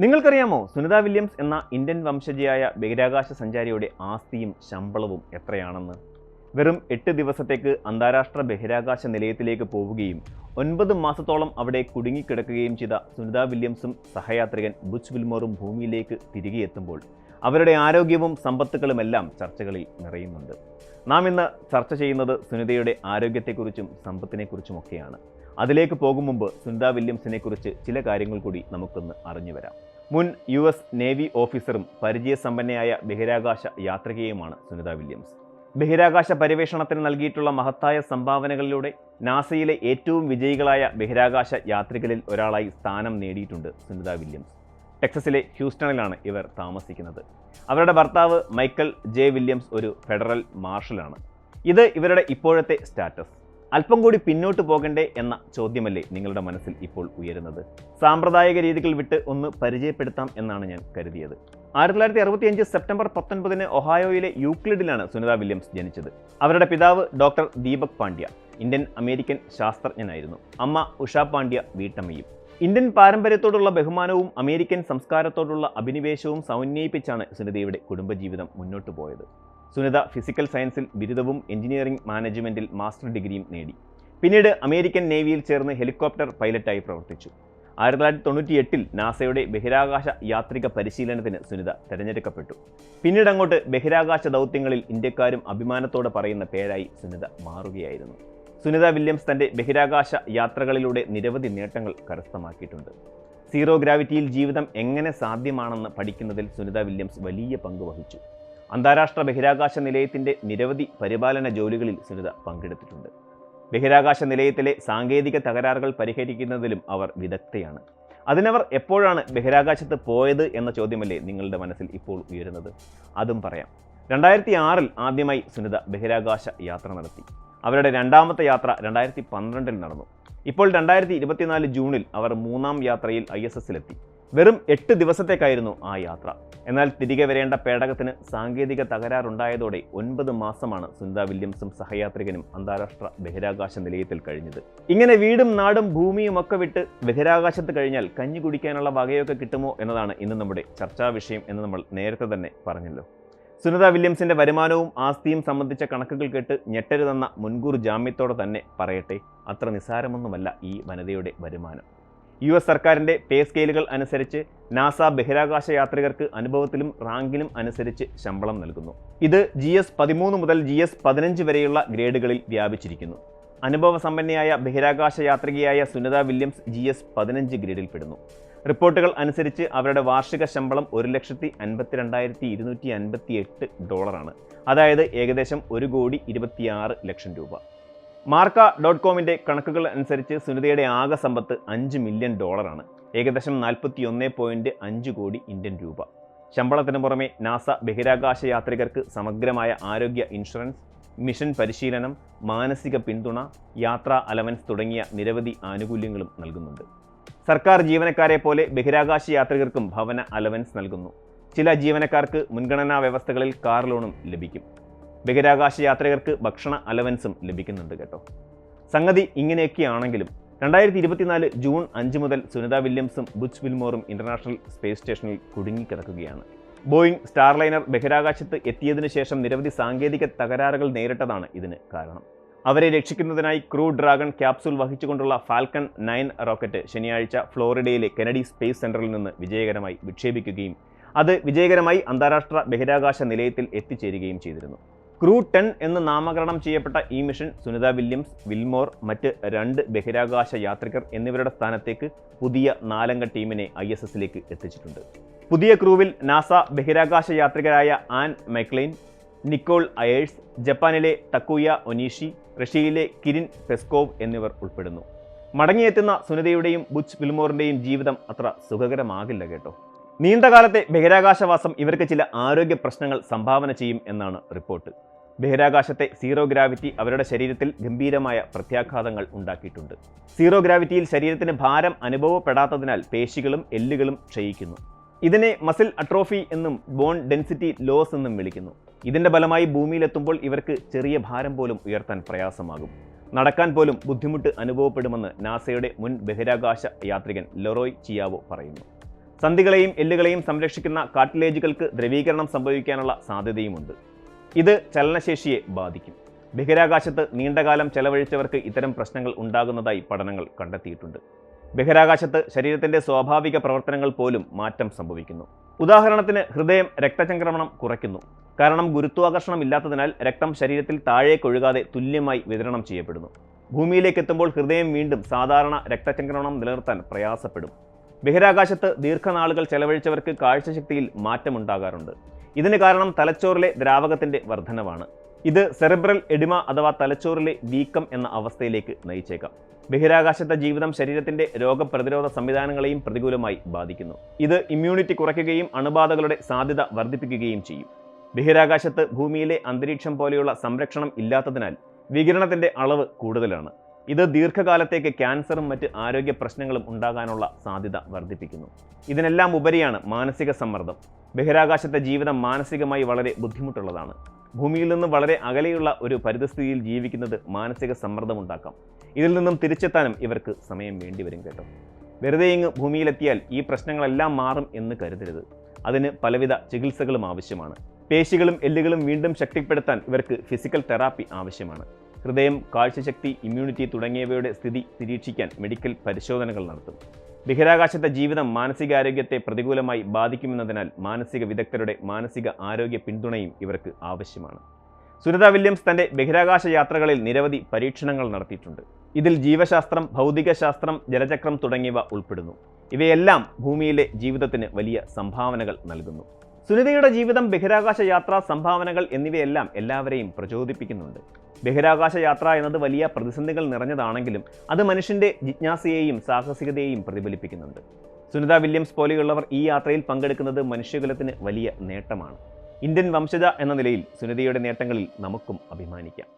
നിങ്ങൾക്കറിയാമോ സുനിത വില്യംസ് എന്ന ഇന്ത്യൻ വംശജയായ ബഹിരാകാശ സഞ്ചാരിയുടെ ആസ്തിയും ശമ്പളവും എത്രയാണെന്ന്? വെറും 8 ദിവസത്തേക്ക് അന്താരാഷ്ട്ര ബഹിരാകാശ നിലയത്തിലേക്ക് പോവുകയും 9 മാസത്തോളം അവിടെ കുടുങ്ങിക്കിടക്കുകയും ചെയ്ത സുനിത വില്യംസും സഹയാത്രികൻ ബുച്ച് വിൽമോറും ഭൂമിയിലേക്ക് തിരികെ എത്തുമ്പോൾ അവരുടെ ആരോഗ്യവും സമ്പത്തുകളുമെല്ലാം ചർച്ചകളിൽ നിറയുന്നുണ്ട്. നാം ഇന്ന് ചർച്ച ചെയ്യുന്നത് സുനിതയുടെ ആരോഗ്യത്തെക്കുറിച്ചും സമ്പത്തിനെക്കുറിച്ചുമൊക്കെയാണ്. അതിലേക്ക് പോകും മുമ്പ് സുനിത വില്യംസിനെ കുറിച്ച് ചില കാര്യങ്ങൾ കൂടി നമുക്കൊന്ന് അറിഞ്ഞു വരാം. മുൻ US നേവി ഓഫീസറും പരിചയസമ്പന്നയായ ബഹിരാകാശ യാത്രികയുമാണ് സുനിത വില്യംസ്. ബഹിരാകാശ പര്യവേഷണത്തിന് നൽകിയിട്ടുള്ള മഹത്തായ സംഭാവനകളിലൂടെ നാസയിലെ ഏറ്റവും വിജയികളായ ബഹിരാകാശ യാത്രികരിൽ ഒരാളായി സ്ഥാനം നേടിയിട്ടുണ്ട് സുനിത വില്യംസ്. ടെക്സസിലെ ഹ്യൂസ്റ്റണിലാണ് ഇവർ താമസിക്കുന്നത്. അവരുടെ ഭർത്താവ് മൈക്കൽ ജെ വില്യംസ് ഒരു ഫെഡറൽ മാർഷലാണ്. ഇത് ഇവരുടെ ഇപ്പോഴത്തെ സ്റ്റാറ്റസ്. അല്പം കൂടി പിന്നോട്ട് പോകണ്ടേ എന്ന ചോദ്യമല്ലേ നിങ്ങളുടെ മനസ്സിൽ ഇപ്പോൾ ഉയരുന്നത്? സാമ്പ്രദായിക രീതികൾ വിട്ട് ഒന്ന് പരിചയപ്പെടുത്താം എന്നാണ് ഞാൻ കരുതിയത്. 1965 സെപ്റ്റംബർ 19 ഒഹായോയിലെ യൂക്ലിഡിലാണ് സുനിത വില്യംസ് ജനിച്ചത്. അവരുടെ പിതാവ് doctor Deepak Pandya Indian American ശാസ്ത്രജ്ഞനായിരുന്നു. അമ്മ ഉഷ പാണ്ഡ്യ വീട്ടമ്മയും. ഇന്ത്യൻ പാരമ്പര്യത്തോടുള്ള ബഹുമാനവും അമേരിക്കൻ സംസ്കാരത്തോടുള്ള അഭിനിവേശവും സമന്വയിപ്പിച്ചാണ് സുനിതയുടെ കുടുംബജീവിതം മുന്നോട്ട് പോയത്. സുനിത ഫിസിക്കൽ സയൻസിൽ ബിരുദവും എഞ്ചിനീയറിംഗ് മാനേജ്മെൻറ്റിൽ മാസ്റ്റർ ഡിഗ്രിയും നേടി. പിന്നീട് അമേരിക്കൻ നേവിയിൽ ചേർന്ന് ഹെലികോപ്റ്റർ പൈലറ്റായി പ്രവർത്തിച്ചു. 1998 നാസയുടെ ബഹിരാകാശ യാത്രിക പരിശീലനത്തിന് സുനിത തിരഞ്ഞെടുക്കപ്പെട്ടു. പിന്നീട് അങ്ങോട്ട് ബഹിരാകാശ ദൗത്യങ്ങളിൽ ഇന്ത്യക്കാരും അഭിമാനത്തോടെ പറയുന്ന പേരായി സുനിത മാറുകയായിരുന്നു. സുനിത വില്യംസ് തൻ്റെ ബഹിരാകാശ യാത്രകളിലൂടെ നിരവധി നേട്ടങ്ങൾ കരസ്ഥമാക്കിയിട്ടുണ്ട്. സീറോ ഗ്രാവിറ്റിയിൽ ജീവിതം എങ്ങനെ സാധ്യമാണെന്ന് പഠിക്കുന്നതിൽ സുനിത വില്യംസ് വലിയ പങ്ക് വഹിച്ചു. അന്താരാഷ്ട്ര ബഹിരാകാശ നിലയത്തിൻ്റെ നിരവധി പരിപാലന ജോലികളിൽ സുനിത പങ്കെടുത്തിട്ടുണ്ട്. ബഹിരാകാശ നിലയത്തിലെ സാങ്കേതിക തകരാറുകൾ പരിഹരിക്കുന്നതിലും അവർ വിദഗ്ധയാണ്. അതിനവർ എപ്പോഴാണ് ബഹിരാകാശത്ത് പോയത് എന്ന ചോദ്യമല്ലേ നിങ്ങളുടെ മനസ്സിൽ ഇപ്പോൾ ഉയരുന്നത്? അതും പറയാം. 2006 ആദ്യമായി സുനിത ബഹിരാകാശ യാത്ര നടത്തി. അവരുടെ രണ്ടാമത്തെ യാത്ര 2012 നടന്നു. ഇപ്പോൾ 2024 ജൂണിൽ അവർ 3ാം യാത്രയിൽ ISSലെത്തി. വെറും 8 ദിവസത്തേക്കായിരുന്നു ആ യാത്ര. എന്നാൽ തിരികെ വരേണ്ട പേടകത്തിന് സാങ്കേതിക തകരാറുണ്ടായതോടെ 9 മാസമാണ് സുനിത വില്യംസും സഹയാത്രികനും അന്താരാഷ്ട്ര ബഹിരാകാശ നിലയത്തിൽ കഴിഞ്ഞത്. ഇങ്ങനെ വീടും നാടും ഭൂമിയും ഒക്കെ വിട്ട് ബഹിരാകാശത്ത് കഴിഞ്ഞാൽ കഞ്ഞി കുടിക്കാനുള്ള വകയൊക്കെ കിട്ടുമോ എന്നതാണ് ഇന്ന് നമ്മുടെ ചർച്ചാ വിഷയം എന്ന് നമ്മൾ നേരത്തെ തന്നെ പറഞ്ഞല്ലോ. സുനിത വില്യംസിന്റെ വരുമാനവും ആസ്തിയും സംബന്ധിച്ച കണക്കുകൾ കേട്ട് ഞെട്ടരുതെന്ന മുൻകൂർ ജാമ്യത്തോടെ തന്നെ പറയട്ടെ, അത്ര നിസ്സാരമൊന്നുമല്ല ഈ വനിതയുടെ വരുമാനം. US സർക്കാരിൻ്റെ പേ സ്കെയിലുകൾ അനുസരിച്ച് നാസ ബഹിരാകാശ യാത്രികർക്ക് അനുഭവത്തിലും റാങ്കിലും അനുസരിച്ച് ശമ്പളം നൽകുന്നു. ഇത് GS-13 മുതൽ GS-15 വരെയുള്ള ഗ്രേഡുകളിൽ വ്യാപിച്ചിരിക്കുന്നു. അനുഭവസമ്പന്നയായ ബഹിരാകാശ യാത്രികയായ സുനിത വില്യംസ് GS-15 ഗ്രേഡിൽ പെടുന്നു. റിപ്പോർട്ടുകൾ അനുസരിച്ച് അവരുടെ വാർഷിക ശമ്പളം $1,52,258. അതായത് ഏകദേശം $1,26,00,000 രൂപ. മാർക്ക.comന്റെ കണക്കുകൾ അനുസരിച്ച് സുനിതയുടെ ആകെ സമ്പത്ത് $5 മില്യൺ ആണ്. ഏകദേശം 41.5 കോടി ഇന്ത്യൻ രൂപ. ശമ്പളത്തിന് പുറമെ നാസ ബഹിരാകാശ യാത്രികർക്ക് സമഗ്രമായ ആരോഗ്യ ഇൻഷുറൻസ്, മിഷൻ പരിശീലനം, മാനസിക പിന്തുണ, യാത്രാ അലവൻസ് തുടങ്ങിയ നിരവധി ആനുകൂല്യങ്ങളും നൽകുന്നുണ്ട്. സർക്കാർ ജീവനക്കാരെ പോലെ ബഹിരാകാശ യാത്രികർക്കും ഭവന അലവൻസ് നൽകുന്നു. ചില ജീവനക്കാർക്ക് മുൻഗണനാ വ്യവസ്ഥകളിൽ കാർ ലോണും ലഭിക്കും. ബഹിരാകാശ യാത്രികർക്ക് ഭക്ഷണ അലവൻസും ലഭിക്കുന്നുണ്ട് കേട്ടോ. സംഗതി ഇങ്ങനെയൊക്കെയാണെങ്കിലും 2024 ജൂൺ 5 മുതൽ സുനിത വില്യംസും ബുച്ച് വിൽമോറും ഇന്റർനാഷണൽ സ്പേസ് സ്റ്റേഷനിൽ കുടുങ്ങിക്കിടക്കുകയാണ്. ബോയിങ് സ്റ്റാർലൈനർ ബഹിരാകാശത്ത് എത്തിയതിനു ശേഷം നിരവധി സാങ്കേതിക തകരാറുകൾ നേരിട്ടതാണ് ഇതിന് കാരണം. അവരെ രക്ഷിക്കുന്നതിനായി ക്രൂ ഡ്രാഗൺ ക്യാപ്സൂൾ വഹിച്ചുകൊണ്ടുള്ള ഫാൽക്കൺ 9 റോക്കറ്റ് ശനിയാഴ്ച ഫ്ലോറിഡയിലെ കെനഡി സ്പേസ് സെന്ററിൽ നിന്ന് വിജയകരമായി വിക്ഷേപിക്കുകയും അത് വിജയകരമായി അന്താരാഷ്ട്ര ബഹിരാകാശ നിലയത്തിൽ എത്തിച്ചേരുകയും ചെയ്തിരുന്നു. ക്രൂ 10 എന്ന് നാമകരണം ചെയ്യപ്പെട്ട ഈ മിഷൻ സുനിത വില്യംസ്, വിൽമോർ, മറ്റ് 2 ബഹിരാകാശ യാത്രികർ എന്നിവരുടെ സ്ഥാനത്തേക്ക് പുതിയ 4-അംഗ ടീമിനെ ISSലേക്ക് എത്തിച്ചിട്ടുണ്ട്. പുതിയ ക്രൂവിൽ നാസ ബഹിരാകാശ യാത്രികരായ ആൻ മൈക്ലെയിൻ, നിക്കോൾ അയേഴ്സ്, ജപ്പാനിലെ തക്കുയ ഒനീഷി, റഷ്യയിലെ കിരിൻ പെസ്കോവ് എന്നിവർ ഉൾപ്പെടുന്നു. മടങ്ങിയെത്തുന്ന സുനിതയുടെയും ബുച്ച് വിൽമോറിൻ്റെയും ജീവിതം അത്ര സുഖകരമാകില്ല കേട്ടോ. നീണ്ടകാലത്തെ ബഹിരാകാശവാസം ഇവർക്ക് ചില ആരോഗ്യ പ്രശ്നങ്ങൾ സംഭാവന ചെയ്യും എന്നാണ് റിപ്പോർട്ട്. ബഹിരാകാശത്തെ സീറോ ഗ്രാവിറ്റി അവരുടെ ശരീരത്തിൽ ഗംഭീരമായ പ്രത്യാഘാതങ്ങൾ ഉണ്ടാക്കിയിട്ടുണ്ട്. സീറോ ഗ്രാവിറ്റിയിൽ ശരീരത്തിന് ഭാരം അനുഭവപ്പെടാത്തതിനാൽ പേശികളും എല്ലുകളും ക്ഷയിക്കുന്നു. ഇതിനെ മസിൽ അട്രോഫി എന്നും ബോൺ ഡെൻസിറ്റി ലോസ് എന്നും വിളിക്കുന്നു. ഇതിൻ്റെ ഫലമായി ഭൂമിയിലെത്തുമ്പോൾ ഇവർക്ക് ചെറിയ ഭാരം പോലും ഉയർത്താൻ പ്രയാസമാകും. നടക്കാൻ പോലും ബുദ്ധിമുട്ട് അനുഭവപ്പെടുമെന്ന് നാസയുടെ മുൻ ബഹിരാകാശ യാത്രികൻ ലൊറോയ് ചിയാവോ പറയുന്നു. സന്ധികളെയും എല്ലുകളെയും സംരക്ഷിക്കുന്ന കാർട്ടിലേജുകൾക്ക് ദ്രവീകരണം സംഭവിക്കാനുള്ള സാധ്യതയുമുണ്ട്. ഇത് ചലനശേഷിയെ ബാധിക്കും. ബഹിരാകാശത്ത് നീണ്ടകാലം ചെലവഴിച്ചവർക്ക് ഇത്തരം പ്രശ്നങ്ങൾ ഉണ്ടാകുന്നതായി പഠനങ്ങൾ കണ്ടെത്തിയിട്ടുണ്ട്. ബഹിരാകാശത്ത് ശരീരത്തിൻ്റെ സ്വാഭാവിക പ്രവർത്തനങ്ങൾ പോലും മാറ്റം സംഭവിക്കുന്നു. ഉദാഹരണത്തിന് ഹൃദയം രക്തചംക്രമണം കുറയ്ക്കുന്നു. കാരണം ഗുരുത്വാകർഷണം ഇല്ലാത്തതിനാൽ രക്തം ശരീരത്തിൽ താഴേക്കൊഴുകാതെ തുല്യമായി വിതരണം ചെയ്യപ്പെടുന്നു. ഭൂമിയിലേക്ക് എത്തുമ്പോൾ ഹൃദയം വീണ്ടും സാധാരണ രക്തചംക്രമണം നിലനിർത്താൻ പ്രയാസപ്പെടും. ബഹിരാകാശത്ത് ദീർഘനാളുകൾ ചെലവഴിച്ചവർക്ക് കാഴ്ചശക്തിയിൽ മാറ്റമുണ്ടാകാറുണ്ട്. ഇതിന് കാരണം തലച്ചോറിലെ ദ്രാവകത്തിൻ്റെ വർധനവാണ്. ഇത് സെറിബ്രൽ എഡിമ അഥവാ തലച്ചോറിലെ വീക്കം എന്ന അവസ്ഥയിലേക്ക് നയിച്ചേക്കാം. ബഹിരാകാശത്തെ ജീവിതം ശരീരത്തിൻ്റെ രോഗപ്രതിരോധ സംവിധാനങ്ങളെയും പ്രതികൂലമായി ബാധിക്കുന്നു. ഇത് ഇമ്മ്യൂണിറ്റി കുറയ്ക്കുകയും അണുബാധകളുടെ സാധ്യത വർദ്ധിപ്പിക്കുകയും ചെയ്യും. ബഹിരാകാശത്ത് ഭൂമിയിലെ അന്തരീക്ഷം പോലെയുള്ള സംരക്ഷണം ഇല്ലാത്തതിനാൽ വികിരണത്തിൻ്റെ അളവ് കൂടുതലാണ്. ഇത് ദീർഘകാലത്തേക്ക് ക്യാൻസറും മറ്റ് ആരോഗ്യ പ്രശ്നങ്ങളും ഉണ്ടാകാനുള്ള സാധ്യത വർദ്ധിപ്പിക്കുന്നു. ഇതിനെല്ലാം ഉപരിയാണ് മാനസിക സമ്മർദ്ദം. ബഹിരാകാശത്തെ ജീവിതം മാനസികമായി വളരെ ബുദ്ധിമുട്ടുള്ളതാണ്. ഭൂമിയിൽ നിന്ന് വളരെ അകലെയുള്ള ഒരു പരിതസ്ഥിതിയിൽ ജീവിക്കുന്നത് മാനസിക സമ്മർദ്ദമുണ്ടാക്കാം. ഇതിൽ നിന്നും തിരിച്ചെത്താനും ഇവർക്ക് സമയം വേണ്ടിവരും കേട്ടോ. വെറുതെ ഇങ്ങ് ഭൂമിയിലെത്തിയാൽ ഈ പ്രശ്നങ്ങളെല്ലാം മാറും എന്ന് കരുതരുത്. അതിന് പലവിധ ചികിത്സകളും ആവശ്യമാണ്. പേശികളും എല്ലുകളും വീണ്ടും ശക്തിപ്പെടുത്താൻ ഇവർക്ക് ഫിസിക്കൽ തെറാപ്പി ആവശ്യമാണ്. ഹൃദയം, കാഴ്ചശക്തി, ഇമ്മ്യൂണിറ്റി തുടങ്ങിയവയുടെ സ്ഥിതി നിരീക്ഷിക്കാൻ മെഡിക്കൽ പരിശോധനകൾ നടത്തും. ബഹിരാകാശത്തെ ജീവിതം മാനസികാരോഗ്യത്തെ പ്രതികൂലമായി ബാധിക്കുമെന്നതിനാൽ മാനസിക വിദഗ്ധരുടെ മാനസിക ആരോഗ്യ പിന്തുണയും ഇവർക്ക് ആവശ്യമാണ്. സുനിത വില്യംസ് തൻ്റെ ബഹിരാകാശ യാത്രകളിൽ നിരവധി പരീക്ഷണങ്ങൾ നടത്തിയിട്ടുണ്ട്. ഇതിൽ ജീവശാസ്ത്രം, ഭൗതികശാസ്ത്രം, ജലചക്രം തുടങ്ങിയവ ഉൾപ്പെടുന്നു. ഇവയെല്ലാം ഭൂമിയിലെ ജീവിതത്തിന് വലിയ സംഭാവനകൾ നൽകുന്നു. സുനിതയുടെ ജീവിതം, ബഹിരാകാശ യാത്രാ സംഭാവനകൾ എന്നിവയെല്ലാം എല്ലാവരെയും പ്രചോദിപ്പിക്കുന്നുണ്ട്. ബഹിരാകാശ യാത്ര എന്നത് വലിയ പ്രതിസന്ധികൾ നിറഞ്ഞതാണെങ്കിലും അത് മനുഷ്യൻ്റെ ജിജ്ഞാസയെയും സാഹസികതയെയും പ്രതിഫലിപ്പിക്കുന്നുണ്ട്. സുനിത വില്യംസ് പോലെയുള്ളവർ ഈ യാത്രയിൽ പങ്കെടുക്കുന്നത് മനുഷ്യകുലത്തിന് വലിയ നേട്ടമാണ്. ഇന്ത്യൻ വംശജ എന്ന നിലയിൽ സുനിതയുടെ നേട്ടങ്ങളിൽ നമുക്കും അഭിമാനിക്കാം.